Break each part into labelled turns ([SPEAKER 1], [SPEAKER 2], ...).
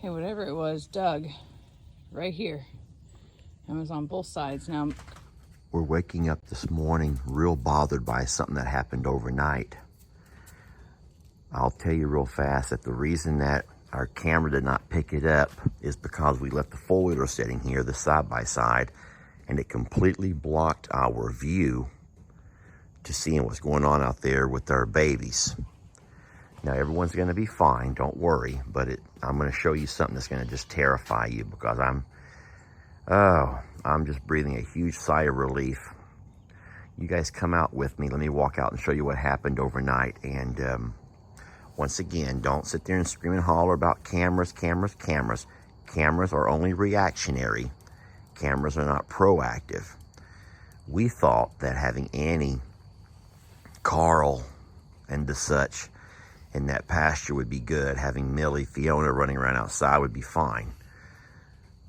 [SPEAKER 1] Okay, whatever it was, dug right here. It was on both sides. Now,
[SPEAKER 2] we're waking up this morning real bothered by something that happened overnight. I'll tell you real fast that the reason that our camera did not pick it up is because we left the four-wheeler sitting here, the side-by-side, and it completely blocked our view to seeing what's going on out there with our babies. Now, everyone's gonna be fine, don't worry, but I'm gonna show you something that's gonna just terrify you, because I'm just breathing a huge sigh of relief. You guys come out with me. Let me walk out and show you what happened overnight. And once again, don't sit there and scream and holler about cameras. Cameras are only reactionary. Cameras are not proactive. We thought that having Annie, Carl, and the such in that pasture would be good. Having Millie, Fiona running around outside would be fine.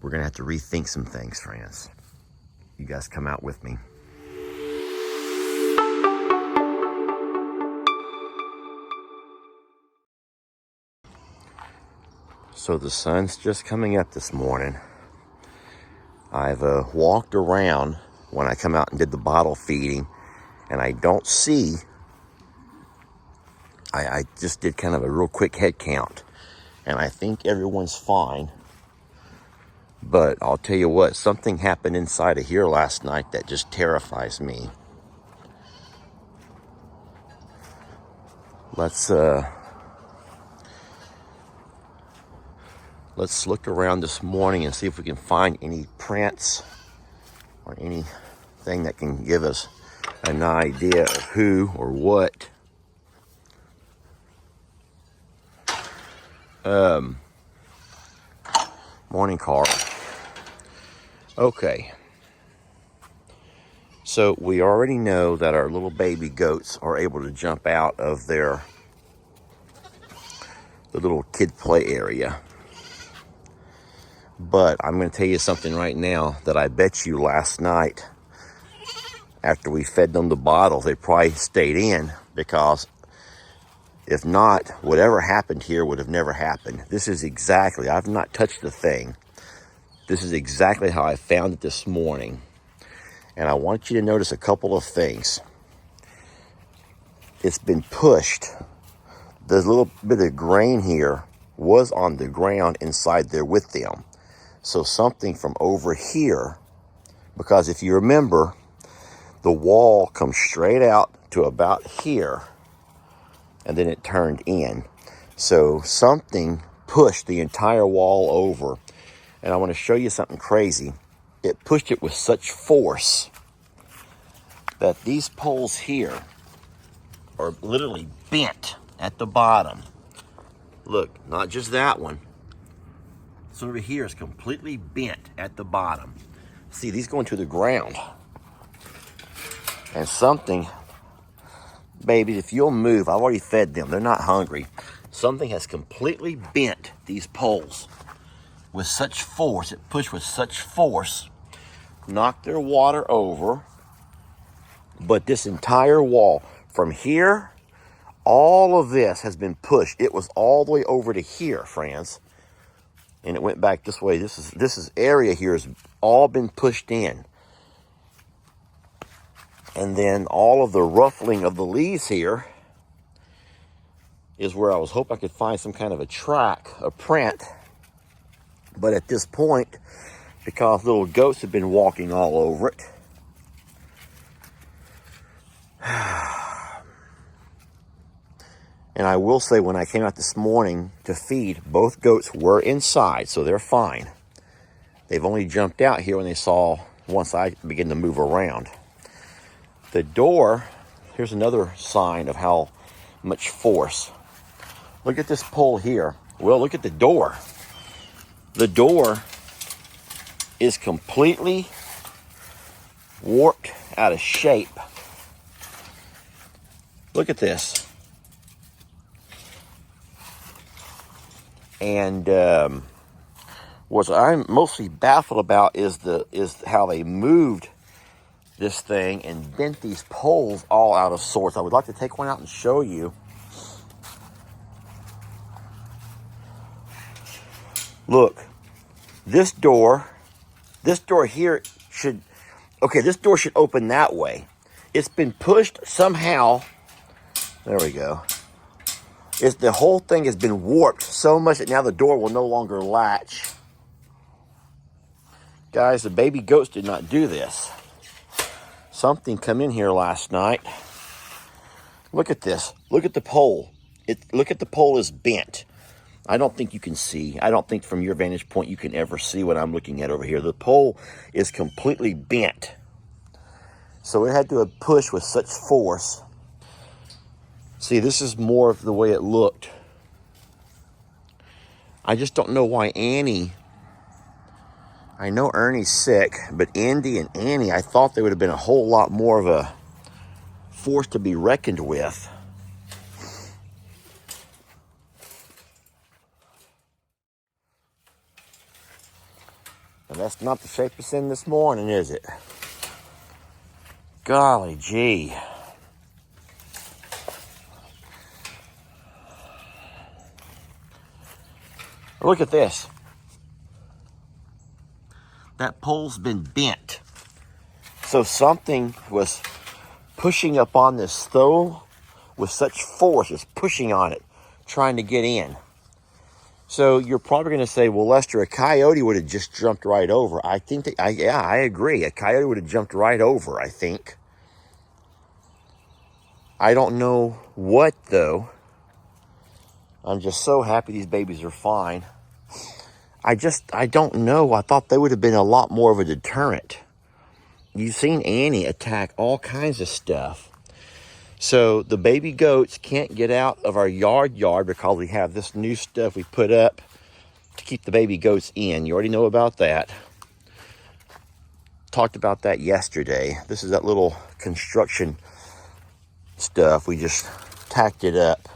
[SPEAKER 2] We're gonna have to rethink some things, friends. You guys come out with me. So the sun's just coming up this morning. I've walked around when I come out and did the bottle feeding, and I don't see, I just did kind of a real quick head count, and I think everyone's fine. But I'll tell you what, something happened inside of here last night that just terrifies me. Let's look around this morning and see if we can find any prints or anything that can give us an idea of who or what. Morning, Carl. Okay. So we already know that our little baby goats are able to jump out of the little kid play area. But I'm going to tell you something right now that I bet you last night, after we fed them the bottle, they probably stayed in, because if not, whatever happened here would have never happened. This is exactly, I've not touched the thing. This is exactly how I found it this morning. And I want you to notice a couple of things. It's been pushed. The little bit of grain here was on the ground inside there with them. So something from over here, because if you remember, the wall comes straight out to about here, and then it turned in. So something pushed the entire wall over. And I want to show you something crazy. It pushed it with such force that these poles here are literally bent at the bottom. Look, not just that one. This one over here is completely bent at the bottom. See, these go into the ground. And something, baby, if you'll move, I've already fed them. They're not hungry. Something has completely bent these poles with such force. It pushed with such force, knocked their water over. But this entire wall, from here, all of this has been pushed. It was all the way over to here, friends. And it went back this way. This area here has all been pushed in. And then all of the ruffling of the leaves here is where I was hoping I could find some kind of a track, a print. But at this point, because little goats have been walking all over it, and I will say, when I came out this morning to feed, both goats were inside, so they're fine. They've only jumped out here when they saw, once I began to move around. The door, here's another sign of how much force. Look at this pole here. Well, look at the door. The door is completely warped out of shape. Look at this. And what I'm mostly baffled about is how they moved this thing and bent these poles all out of sorts. I would like to take one out and show you. Look, this door here should, okay, this door should open that way. It's been pushed somehow. There we go. The whole thing has been warped so much that now the door will no longer latch. Guys, the baby goats did not do this. Something come in here last night. Look at this. Look at the pole. Look at the pole is bent. I don't think you can see. I don't think from your vantage point you can ever see what I'm looking at over here. The pole is completely bent. So it had to have pushed with such force. See, this is more of the way it looked. I just don't know why Annie, I know Ernie's sick, but Andy and Annie, I thought they would have been a whole lot more of a force to be reckoned with. And that's not the shape it's in this morning, is it? Golly gee. Look at this. That pole's been bent. So something was pushing up on this stove with such force, it's pushing on it, trying to get in. So you're probably going to say, well, Lester, a coyote would have just jumped right over. I think that, I agree. A coyote would have jumped right over, I think. I don't know what, though. I'm just so happy these babies are fine. I don't know. I thought they would have been a lot more of a deterrent. You've seen Annie attack all kinds of stuff. So the baby goats can't get out of our yard because we have this new stuff we put up to keep the baby goats in. You already know about that. Talked about that yesterday. This is that little construction stuff. We just tacked it up.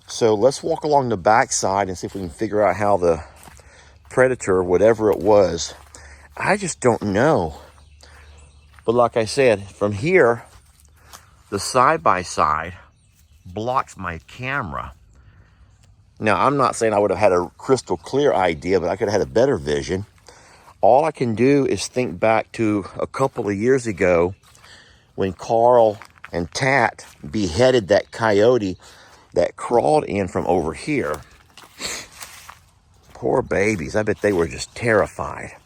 [SPEAKER 2] So let's walk along the back side and see if we can figure out how the predator, whatever it was, I just don't know. But like I said, from here, the side-by-side blocks my camera. Now, I'm not saying I would have had a crystal clear idea, but I could have had a better vision. All I can do is think back to a couple of years ago when Carl and Tat beheaded that coyote that crawled in from over here. Poor babies. I bet they were just terrified.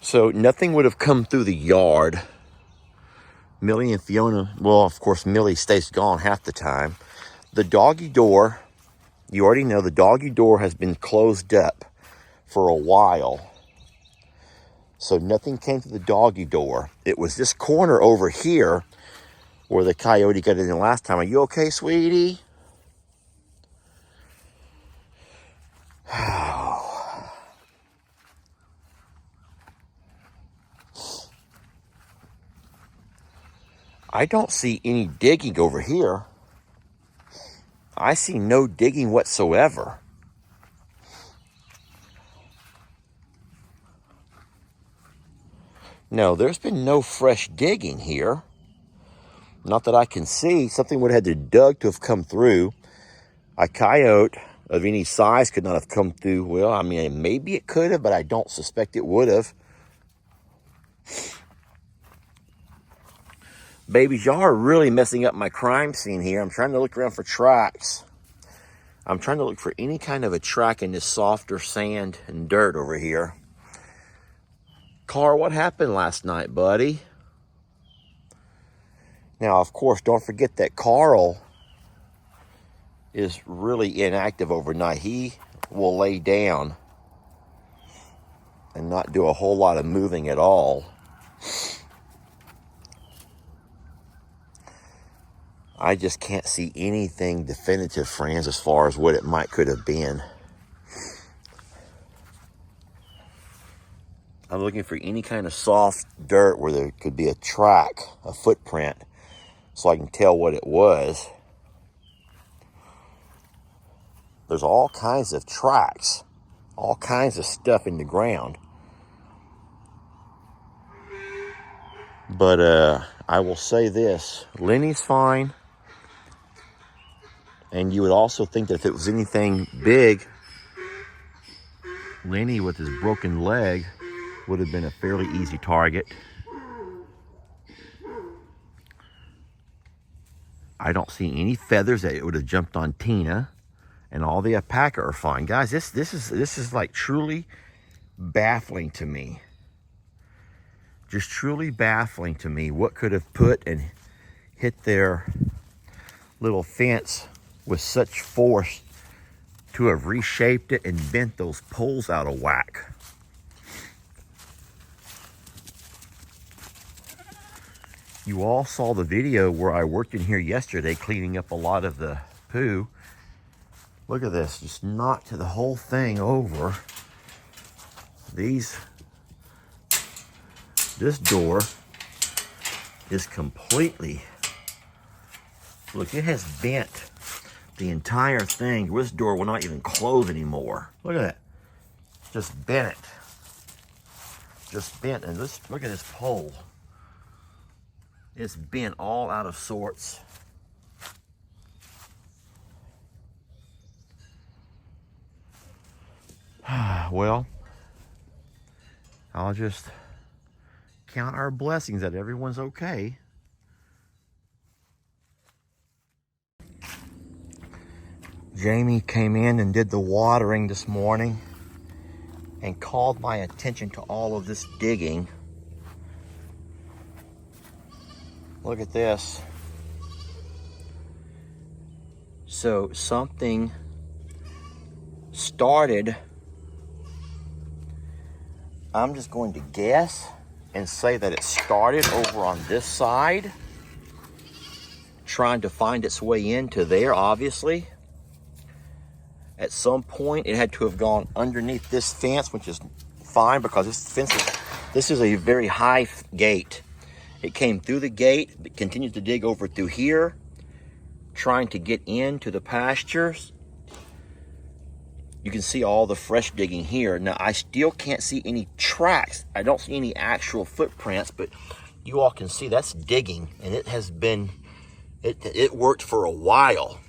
[SPEAKER 2] So nothing would have come through the yard. Millie and Fiona, well, of course, Millie stays gone half the time. The doggy door, you already know the doggy door has been closed up for a while. So nothing came through the doggy door. It was this corner over here where the coyote got in the last time. Are you okay, sweetie? I don't see any digging over here. I see no digging whatsoever. No, there's been no fresh digging here. Not that I can see. Something would have had to dug to have come through. A coyote of any size could not have come through. Well, I mean, maybe it could have, but I don't suspect it would have. Babies, y'all are really messing up my crime scene here. I'm trying to look around for tracks. I'm trying to look for any kind of a track in this softer sand and dirt over here. Carl, what happened last night, buddy? Now, of course, don't forget that Carl is really inactive overnight. He will lay down and not do a whole lot of moving at all. I just can't see anything definitive, friends, as far as what it could have been. I'm looking for any kind of soft dirt where there could be a track, a footprint, so I can tell what it was. There's all kinds of tracks, all kinds of stuff in the ground. But I will say this, Lenny's fine. And you would also think that if it was anything big, Lenny with his broken leg would have been a fairly easy target. I don't see any feathers that it would have jumped on Tina, and all the alpaca are fine. Guys, this is like truly baffling to me. Just truly baffling to me. What could have put and hit their little fence with such force to have reshaped it and bent those poles out of whack? You all saw the video where I worked in here yesterday cleaning up a lot of the poo. Look at this, just knocked the whole thing over. This door is completely, look, it has bent the entire thing. This door will not even close anymore. Look at that, just bent it. Just bent, and look at this pole. It's bent all out of sorts. Well, I'll just count our blessings that everyone's okay. Jamie came in and did the watering this morning and called my attention to all of this digging. Look at this. So something started, I'm just going to guess and say that it started over on this side, trying to find its way into there, obviously. At some point, it had to have gone underneath this fence, which is fine because this is a very high gate. It came through the gate, but continued to dig over through here, trying to get into the pastures. You can see all the fresh digging here. Now, I still can't see any tracks. I don't see any actual footprints, but you all can see that's digging, and it has been, it worked for a while.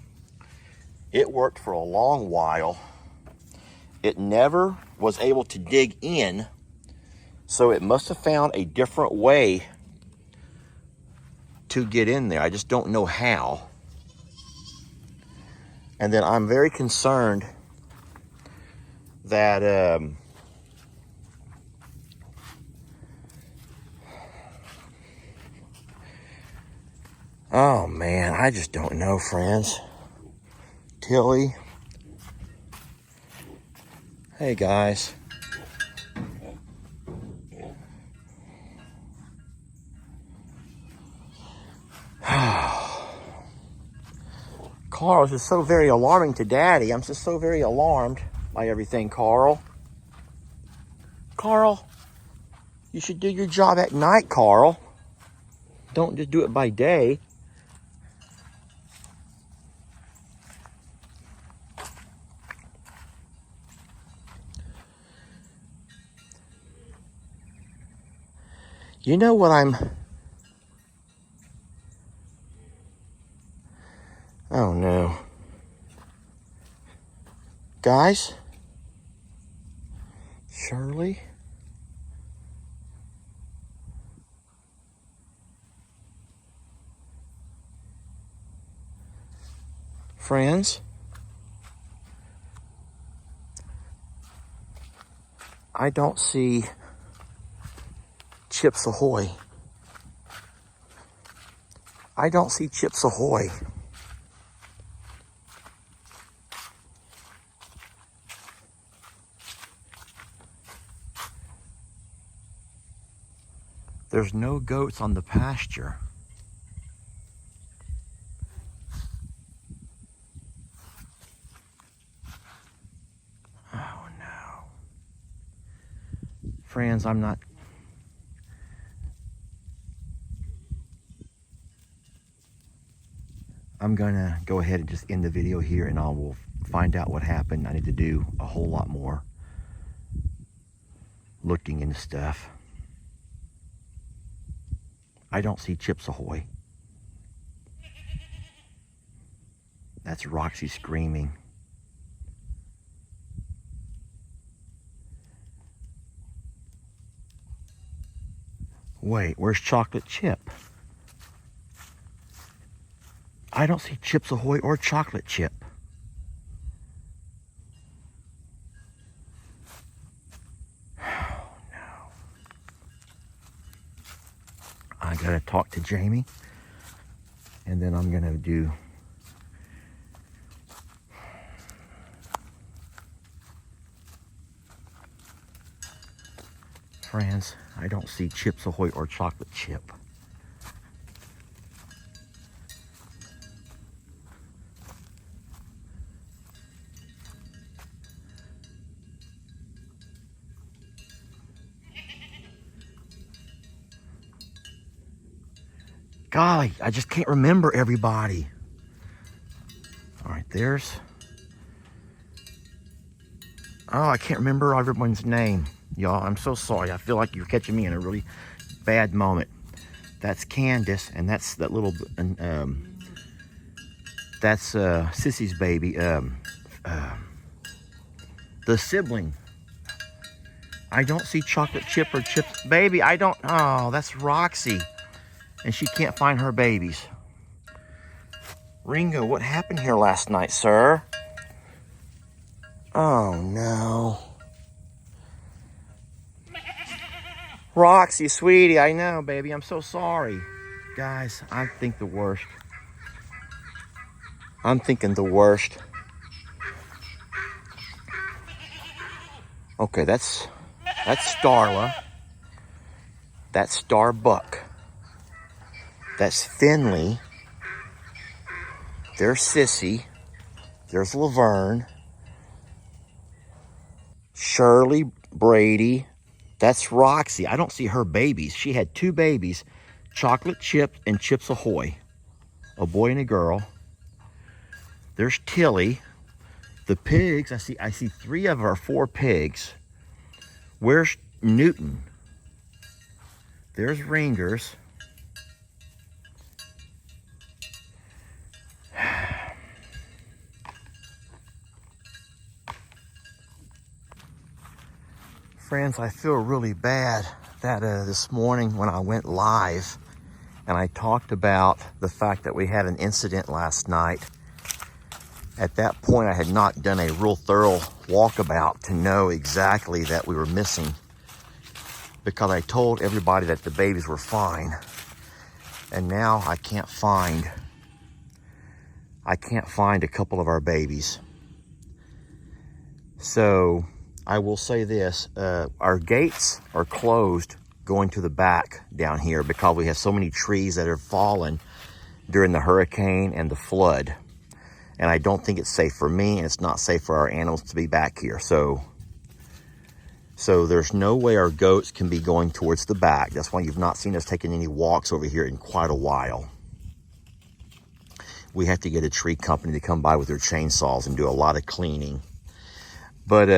[SPEAKER 2] It worked for a long while. It never was able to dig in, so it must have found a different way to get in there. I just don't know how. And then I'm very concerned that oh man, I just don't know, friends. Tilly. Hey guys. Carl, this is so very alarming to Daddy. I'm just so very alarmed by everything, Carl. Carl, you should do your job at night, Carl. Don't just do it by day. You know what oh no. Guys? Shirley? Friends? I don't see Chips Ahoy. I don't see Chips Ahoy. There's no goats on the pasture. Oh no. Friends, I'm gonna go ahead and just end the video here, and I will find out what happened. I need to do a whole lot more looking into stuff. I don't see Chips Ahoy. That's Roxy screaming. Wait, where's Chocolate Chip? I don't see Chips Ahoy or Chocolate Chip. Oh no. I gotta talk to Jamie, and then I'm gonna do friends. I don't see Chips Ahoy or Chocolate Chip. Golly, I just can't remember everybody. All right, there's... Oh, I can't remember everyone's name. Y'all, I'm so sorry. I feel like you're catching me in a really bad moment. That's Candace, and that's that little... that's Sissy's baby. The sibling. I don't see Chocolate Chip or Chips. Baby, I don't... Oh, that's Roxy. And she can't find her babies. Ringo, what happened here last night, sir? Oh, no. Roxy, sweetie, I know, baby. I'm so sorry. Guys, I think the worst. I'm thinking the worst. Okay, that's Starla. That's Starbuck. That's Finley. There's Sissy. There's Laverne. Shirley, Brady. That's Roxy. I don't see her babies. She had 2 babies, Chocolate Chip and Chips Ahoy. A boy and a girl. There's Tilly. The pigs, I see 3 of our 4 pigs. Where's Newton? There's Ringers. Friends, I feel really bad that this morning when I went live and I talked about the fact that we had an incident last night. At that point, I had not done a real thorough walkabout to know exactly that we were missing, because I told everybody that the babies were fine. And now I can't find a couple of our babies. So I will say this, our gates are closed going to the back down here because we have so many trees that have fallen during the hurricane and the flood. And I don't think it's safe for me, and it's not safe for our animals to be back here. So there's no way our goats can be going towards the back. That's why you've not seen us taking any walks over here in quite a while. We have to get a tree company to come by with their chainsaws and do a lot of cleaning. But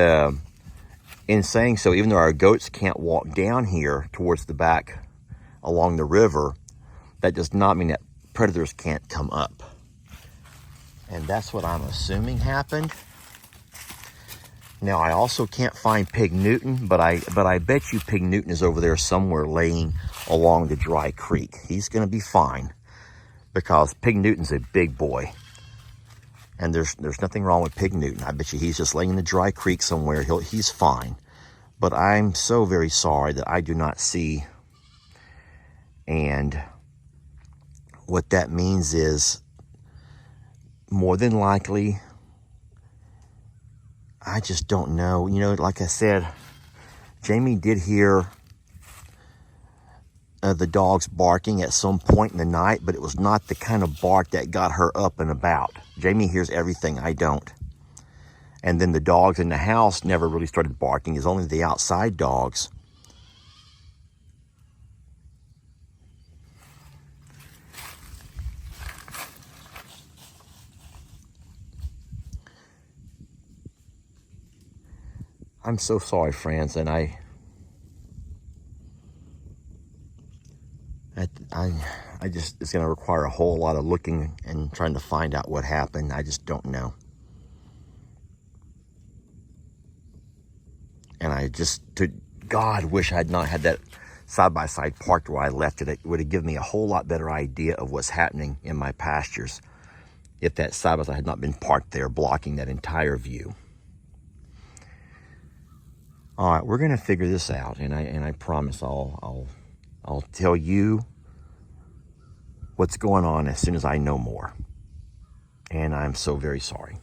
[SPEAKER 2] in saying so, even though our goats can't walk down here towards the back along the river, that does not mean that predators can't come up. And that's what I'm assuming happened. Now, I also can't find Pig Newton, but I bet you Pig Newton is over there somewhere laying along the dry creek. He's going to be fine because Pig Newton's a big boy. And there's nothing wrong with Pig Newton. I bet you he's just laying in the dry creek somewhere. He's fine. But I'm so very sorry that I do not see. And what that means is, more than likely, I just don't know. You know, like I said, Jamie did hear the dogs barking at some point in the night, but it was not the kind of bark that got her up and about. Jamie hears everything, I don't. And then the dogs in the house never really started barking. It's only the outside dogs. I'm so sorry, friends, and it's going to require a whole lot of looking and trying to find out what happened. I just don't know. And I just, to God, wish I had not had that side-by-side parked where I left it. It would have given me a whole lot better idea of what's happening in my pastures if that side-by-side had not been parked there, blocking that entire view. All right, we're going to figure this out, and I promise I'll tell you what's going on as soon as I know more. And I'm so very sorry.